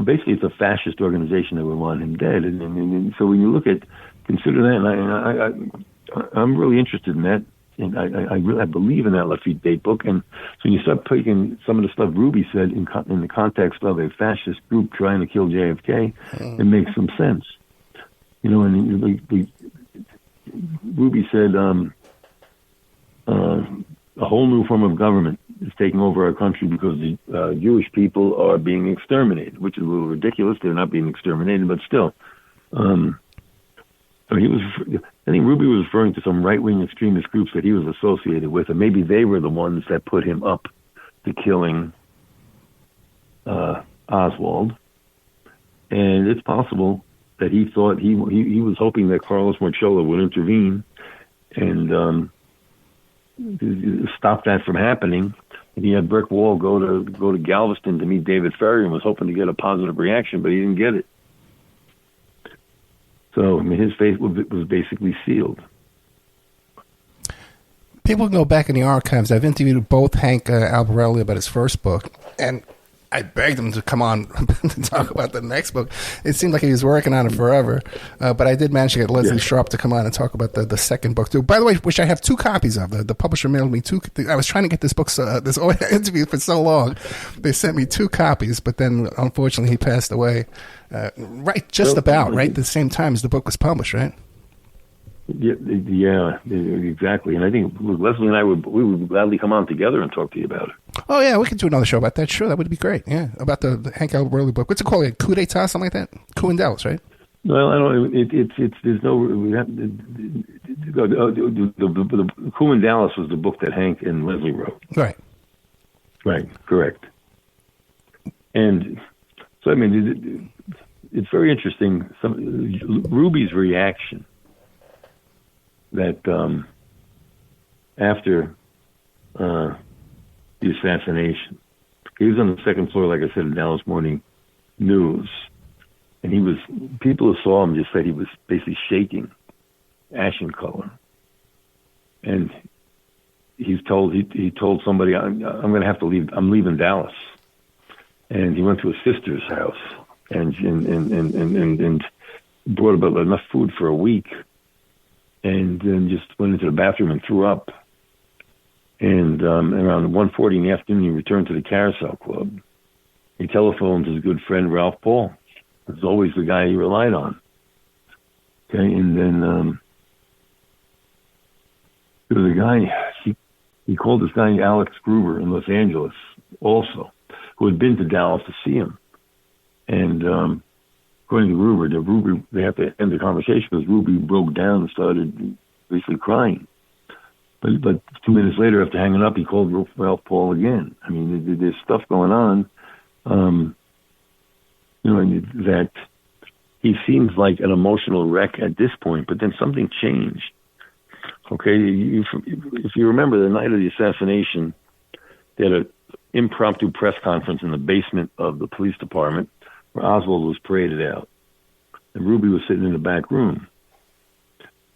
basically it's a fascist organization that would want him dead. And so when you consider that, and I'm really interested in that, and I believe in that Lafitte date book. And so when you start taking some of the stuff Ruby said in the context of a fascist group trying to kill JFK, it makes some sense. And Ruby said a whole new form of government is taking over our country because the Jewish people are being exterminated, which is a little ridiculous. They're not being exterminated, but still. I think Ruby was referring to some right-wing extremist groups that he was associated with, and maybe they were the ones that put him up to killing Oswald. And it's possible that he thought he was hoping that Carlos Marcello would intervene and stop that from happening. And he had Brick Wall go to Galveston to meet David Ferry and was hoping to get a positive reaction, but he didn't get it. So, I mean, his fate was basically sealed. People can go back in the archives. I've interviewed both Hank Albarelli about his first book, and I begged him to come on to talk about the next book. It seemed like he was working on it forever. But I did manage to get Leslie Sharp to come on and talk about the second book, too. By the way, which I have 2 copies of. The publisher mailed me 2. I was trying to get this book, this interview for so long. They sent me 2 copies, but then, unfortunately, he passed away. Right the same time as the book was published, right? Yeah, exactly. And I think Leslie and I we would gladly come on together and talk to you about it. Oh, yeah, we could do another show about that. Sure, that would be great. Yeah, about the Hank Alberelli book. What's it called? Coup d'etat, something like that? Coup in Dallas, right? Well, I don't. There's no. We have, the Coup in Dallas was the book that Hank and Leslie wrote. Right. Right. Correct. And so, I mean, it's very interesting. Ruby's reaction. That after the assassination, he was on the second floor, like I said, in Dallas Morning News, and people who saw him just said he was basically shaking, ashen color, and he told somebody, I'm going to have to leave. I'm leaving Dallas, and he went to his sister's house and brought about enough food for a week. And then just went into the bathroom and threw up. And around 1:40 in the afternoon, he returned to the Carousel Club. He telephoned his good friend Ralph Paul. It was always the guy he relied on. Okay, and then there was a guy, he called this guy Alex Gruber in Los Angeles also, who had been to Dallas to see him. And according to Ruby, they have to end the conversation because Ruby broke down and started basically crying. But 2 minutes later, after hanging up, he called Ralph Paul again. I mean, there's stuff going on, that he seems like an emotional wreck at this point, but then something changed. Okay, if you remember the night of the assassination, they had an impromptu press conference in the basement of the police department, where Oswald was paraded out, and Ruby was sitting in the back room.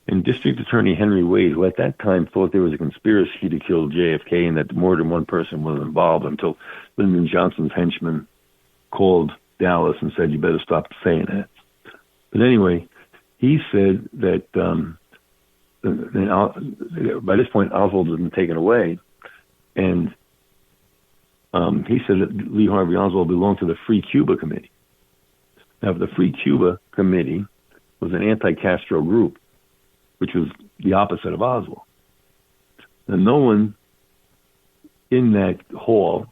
And District Attorney Henry Wade, who at that time thought there was a conspiracy to kill JFK and that more than one person was involved, until Lyndon Johnson's henchman called Dallas and said, "You better stop saying that." But anyway, he said that by this point Oswald had been taken away, and he said that Lee Harvey Oswald belonged to the Free Cuba Committee. Now, the Free Cuba Committee was an anti-Castro group, which was the opposite of Oswald. And no one in that hall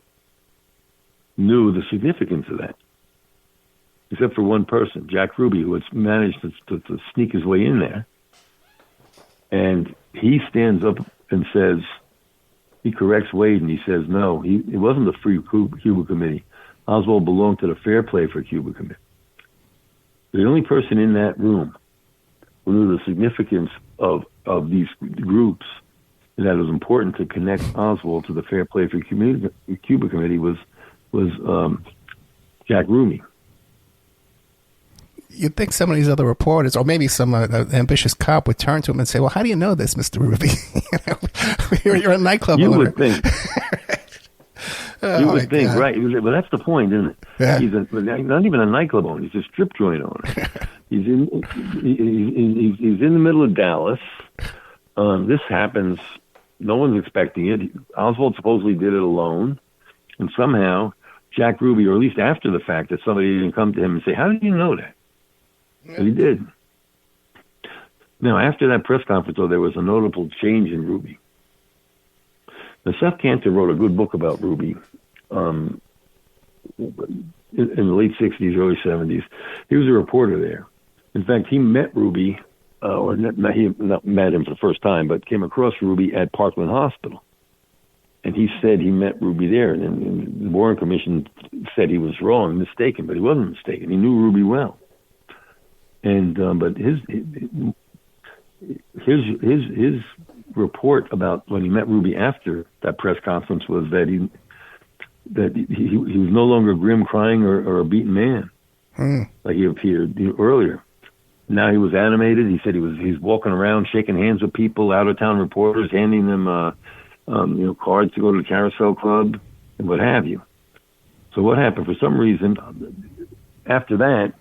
knew the significance of that, except for one person, Jack Ruby, who had managed to sneak his way in there. And he stands up and says, he corrects Wade, and he says, no, it wasn't the Free Cuba Committee. Oswald belonged to the Fair Play for Cuba Committee. The only person in that room who knew the significance of these groups and that it was important to connect Oswald to the Fair Play for Cuba Committee was Jack Ruby. You'd think some of these other reporters, or maybe some ambitious cop, would turn to him and say, "Well, how do you know this, Mr. Ruby? You're a nightclub owner." You would think. You would think, right? But that's the point, isn't it? Yeah. He's not even a nightclub owner. He's a strip joint owner. He's in the middle of Dallas. This happens. No one's expecting it. Oswald supposedly did it alone, and somehow Jack Ruby, or at least after the fact, that somebody didn't come to him and say, "How did you know that?" Yeah. But he did. Now, after that press conference, though, there was a notable change in Ruby. Now, Seth Cantor wrote a good book about Ruby in the late 60s, early 70s. He was a reporter there. In fact, he met Ruby, he not met him for the first time, but came across Ruby at Parkland Hospital. And he said he met Ruby there. And the Warren Commission said he was wrong, mistaken, but he wasn't mistaken. He knew Ruby well. And but his report about when he met Ruby after that press conference was that he was no longer grim, crying, or a beaten man like he appeared earlier. Now he was animated. He said he's walking around shaking hands with people, out of town reporters, handing them cards to go to the Carousel Club and what have you. So what happened? For some reason, after that,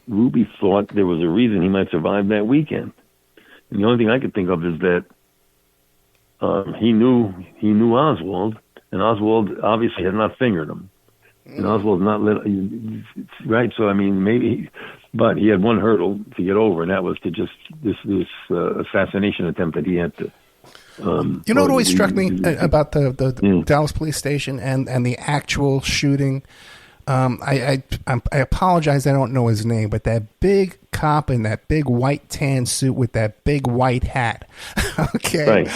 Ruby thought there was a reason he might survive that weekend. And the only thing I could think of is that he knew Oswald, and Oswald obviously had not fingered him. And Oswald's not right. So I mean, maybe, but he had one hurdle to get over, and that was to just this assassination attempt that he had to. You know what always struck me about the Dallas police station and the actual shooting? I apologize, I don't know his name, but that big cop in that big white tan suit with that big white hat. Okay, right.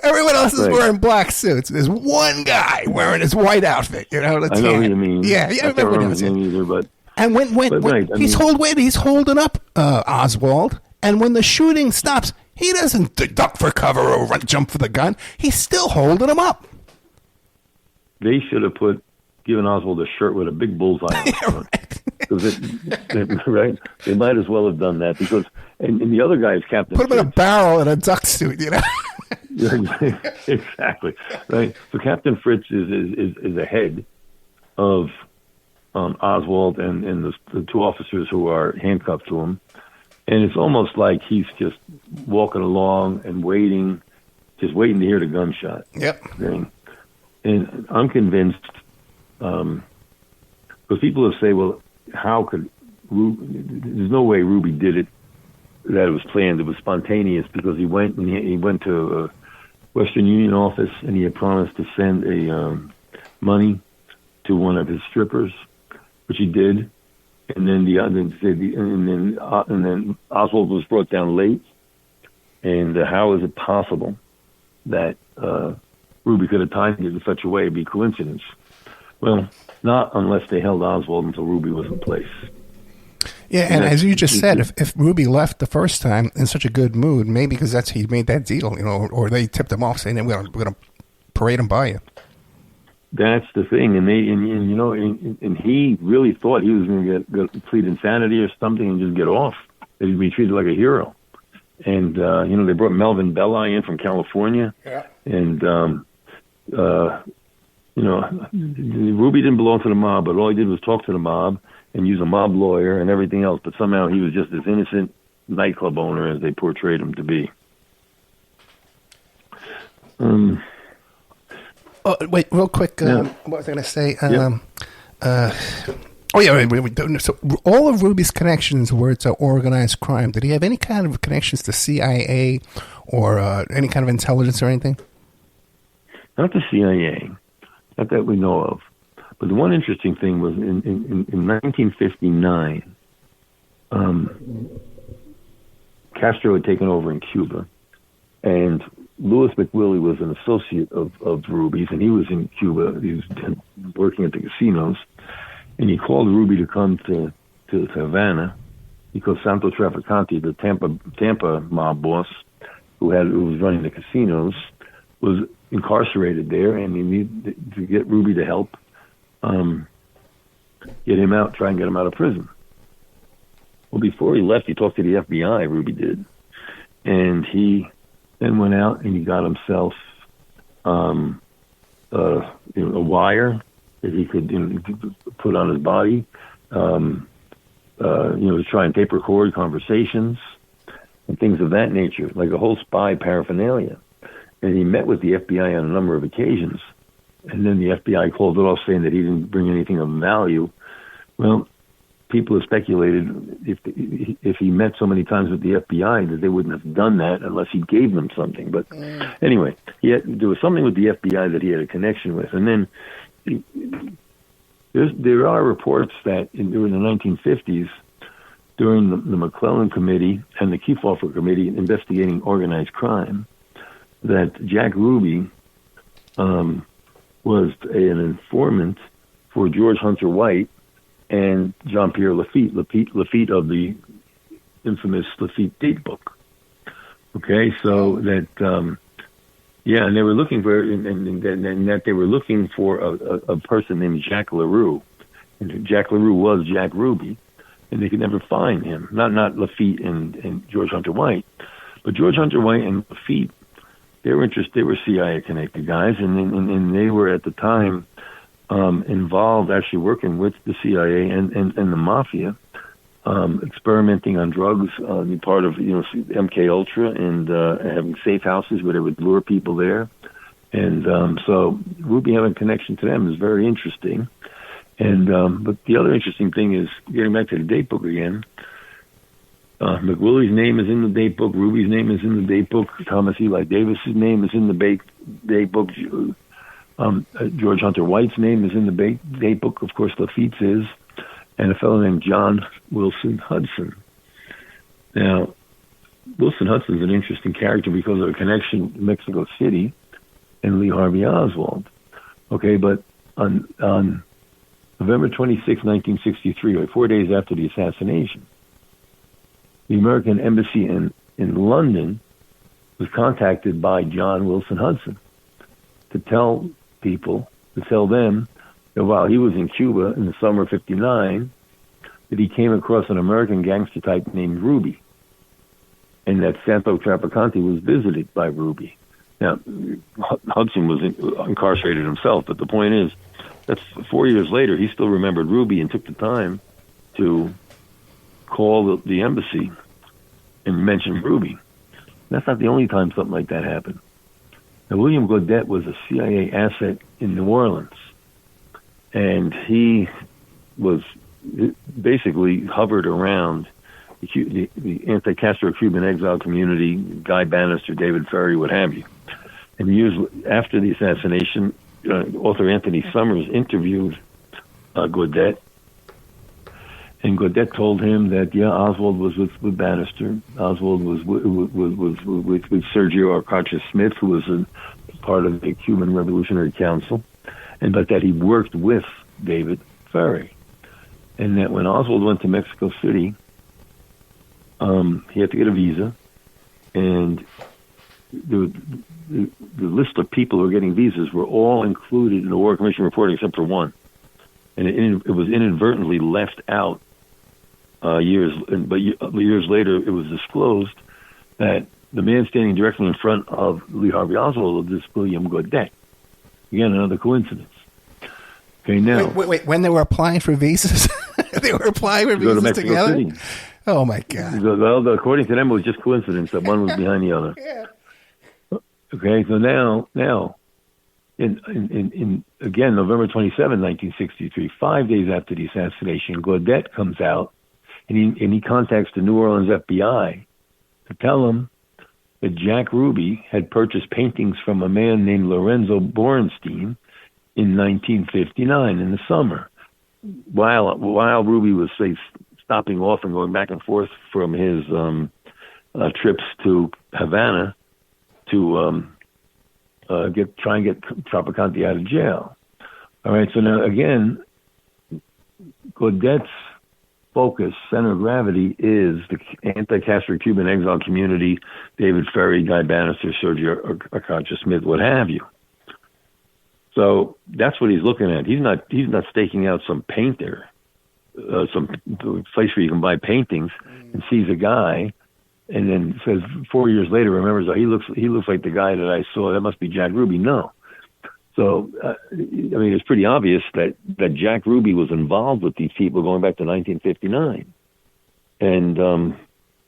Everyone else is wearing black suits. There's one guy wearing his white outfit. You know, the tan. I know what you mean. Yeah, I remember his name either, but. And when he's holding up Oswald, and when the shooting stops, he doesn't duck for cover or jump for the gun. He's still holding him up. They should have given Oswald a shirt with a big bullseye on it. Right? They might as well have done that because, and the other guy is Captain Put him in a barrel in a duck suit, you know? Exactly. Right. So Captain Fritz is ahead of Oswald and the two officers who are handcuffed to him. And it's almost like he's just walking along and waiting to hear the gunshot. Yep. Thing. And I'm convinced, because people have said, well, how could there's no way Ruby did it, that it was planned. It was spontaneous because he went to a Western Union office and he had promised to send a money to one of his strippers, which he did. And then then Oswald was brought down late. And how is it possible that Ruby could have timed it in such a way it'd be coincidence? Well, not unless they held Oswald until Ruby was in place. Yeah, and as you just said, if Ruby left the first time in such a good mood, maybe because he made that deal, you know, or they tipped him off saying, we're going to parade him by you. That's the thing, and he really thought he was going to plead insanity or something and just get off. That he'd be treated like a hero. And they brought Melvin Belli in from California, and Ruby didn't belong to the mob, but all he did was talk to the mob and use a mob lawyer and everything else. But somehow he was just this innocent nightclub owner as they portrayed him to be. Wait, real quick. What was I going to say? So all of Ruby's connections were to organized crime. Did he have any kind of connections to CIA or any kind of intelligence or anything? Not the CIA, not that we know of. But the one interesting thing was in 1959, Castro had taken over in Cuba, and Louis McWillie was an associate of Ruby's, and he was in Cuba. He was working at the casinos, and he called Ruby to come to Havana because Santo Traficante, the Tampa mob boss who was running the casinos, was incarcerated there, and he needed to get Ruby to help get him out, try and get him out of prison. Well, before he left, he talked to the FBI, Ruby did, and he then went out and he got himself a wire that he could put on his body, to try and tape record conversations and things of that nature, like a whole spy paraphernalia. And he met with the FBI on a number of occasions. And then the FBI called it off saying that he didn't bring anything of value. Well, people have speculated if he met so many times with the FBI that they wouldn't have done that unless he gave them something. But anyway, there was something with the FBI that he had a connection with. And then there are reports that during the 1950s, during the McClellan Committee and the Kefauver Committee investigating organized crime, that Jack Ruby was an informant for George Hunter White and Jean-Pierre Lafitte of the infamous Lafitte date book. Okay, so that, and they were looking for, and that they were looking for a person named Jacques Leroux. And Jacques Leroux was Jack Ruby, and they could never find him. Not Lafitte and George Hunter White, but George Hunter White and Lafitte, they were CIA connected guys, and they were at the time involved actually working with the CIA and the mafia, experimenting on drugs, part of MK Ultra, and having safe houses where they would lure people there. And so Ruby having a connection to them is very interesting. And but the other interesting thing is, getting back to the date book again, McWilly's name is in the date book, Ruby's name is in the date book, Thomas Eli Davis's name is in the date book, George Hunter White's name is in the date book, of course Lafitte's is, and a fellow named John Wilson Hudson. Now, Wilson Hudson's an interesting character because of a connection to Mexico City and Lee Harvey Oswald. Okay, but on November 26, 1963, or 4 days after the assassination, the American embassy in London was contacted by John Wilson Hudson to tell them that while he was in Cuba in the summer of '59, that he came across an American gangster type named Ruby, and that Santo Traficante was visited by Ruby. Now, Hudson was incarcerated himself, but the point is, that's 4 years later, he still remembered Ruby and took the time to call the embassy and mention Ruby. That's not the only time something like that happened. Now, William Godet was a CIA asset in New Orleans, and he was basically hovered around the anti-Castro Cuban exile community, Guy Bannister, David Ferry, what have you. And years after the assassination, author Anthony Summers interviewed Godet, and Godet told him that Oswald was with Bannister. Oswald was with Sergio Arcacha Smith, who was a part of the Cuban Revolutionary Council, but that he worked with David Ferry, and that when Oswald went to Mexico City, he had to get a visa, and the list of people who were getting visas were all included in the War Commission report except for one, and it was inadvertently left out years later. It was disclosed that the man standing directly in front of Lee Harvey Oswald was this William Godet. Again, another coincidence. Okay, now wait. When they were applying for visas, they were applying for visas together. City. Oh my God! Well, according to them, it was just coincidence that one was behind the other. Yeah. Okay, so now, in again, November 27, 1963, 5 days after the assassination, Godet comes out and he contacts the New Orleans FBI to tell them that Jack Ruby had purchased paintings from a man named Lorenzo Borenstein in 1959 in the summer, while Ruby was stopping off and going back and forth from his trips to Havana to try and get Traficante out of jail. All right, so now again, Godet's focus, center of gravity, is the anti-Castro Cuban exile community, David Ferry, Guy Bannister, Sergio Arcacha Smith, what have you. So that's what he's looking at. He's not staking out some painter, some place where you can buy paintings, and sees a guy, and then says 4 years later, remembers, oh, he looks like the guy that I saw. That must be Jack Ruby. No. So I mean, it's pretty obvious that Jack Ruby was involved with these people going back to 1959, and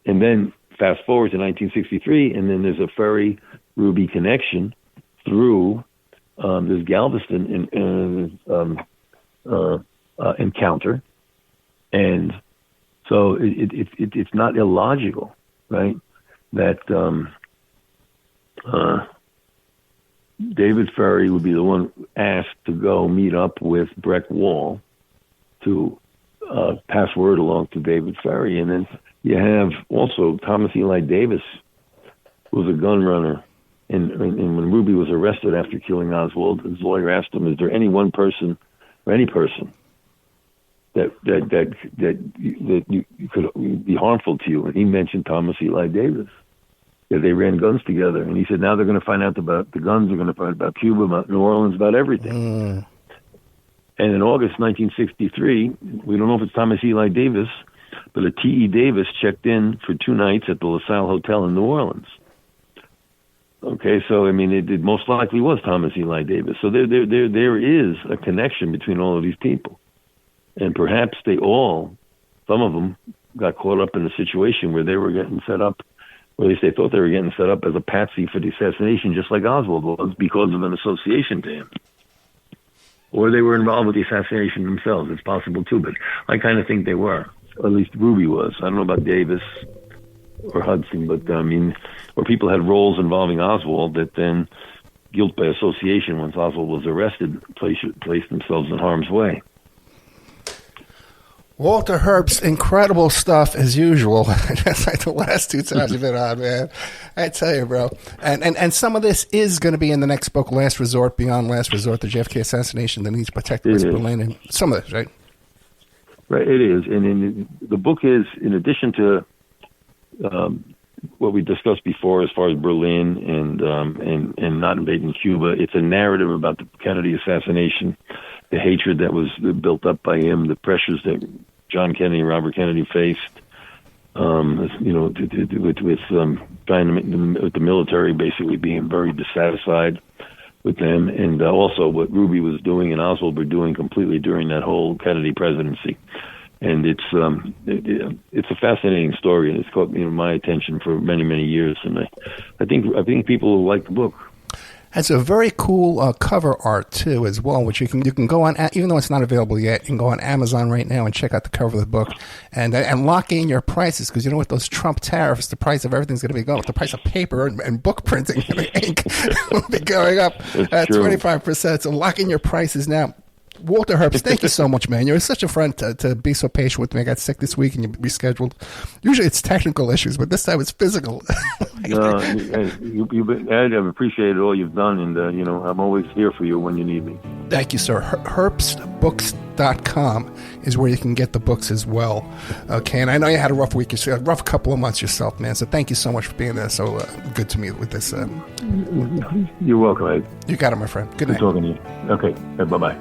then fast forward to 1963, and then there's a Ferry Ruby connection through this Galveston encounter, and so it's not illogical, right, that David Ferry would be the one asked to go meet up with Breck Wall to pass word along to David Ferry. And then you have also Thomas Eli Davis, who was a gun runner. And when Ruby was arrested after killing Oswald, his lawyer asked him, is there any one person or any person that you could be harmful to you? And he mentioned Thomas Eli Davis. Yeah, they ran guns together, and he said, now they're going to find out about the guns, they're going to find out about Cuba, about New Orleans, about everything. And in August 1963, we don't know if it's Thomas Eli Davis, but a T.E. Davis checked in for 2 nights at the LaSalle Hotel in New Orleans. Okay, so I mean, it most likely was Thomas Eli Davis. So there is a connection between all of these people, and perhaps some of them, got caught up in a situation where they were getting set up, or at least they thought they were getting set up as a patsy for the assassination, just like Oswald was, because of an association to him. Or they were involved with the assassination themselves. It's possible too, but I kind of think they were. At least Ruby was. I don't know about Davis or Hudson, but I mean, or people had roles involving Oswald that then, guilt by association, once Oswald was arrested, placed themselves in harm's way. Walter Herbst, incredible stuff as usual. That's like the last 2 times you've been on, man. I tell you, bro. And some of this is going to be in the next book, Last Resort, Beyond Last Resort, the JFK assassination that needs to protect West Berlin, and some of this, right? Right, it is. And the book is, in addition to what we discussed before as far as Berlin and not invading Cuba, it's a narrative about the Kennedy assassination, the hatred that was built up by him, the pressures that John Kennedy and Robert Kennedy faced, with the military basically being very dissatisfied with them, and also what Ruby was doing and Oswald were doing completely during that whole Kennedy presidency. And it's a fascinating story, and it's caught my attention for many, many years. And I think people will like the book. Has a very cool cover art too, as well, which you can go on, even though it's not available yet. You can go on Amazon right now and check out the cover of the book, and lock in your prices, because you know with those Trump tariffs, the price of everything's going to be going up. The price of paper and book printing and ink will be going up 25%. So lock in your prices now. Walter Herbst, thank you so much, man. You're such a friend to be so patient with me. I got sick this week and you rescheduled. Usually it's technical issues, but this time it's physical. No, Ed, I've appreciated all you've done, and I'm always here for you when you need me. Thank you, sir. Herbstbooks.com is where you can get the books as well. Okay, and I know you had a rough week, a rough couple of months yourself, man. So thank you so much for being there. So good to me with this. You're welcome, Ed. You got it, my friend. Good night. Good talking to you. Okay, bye-bye.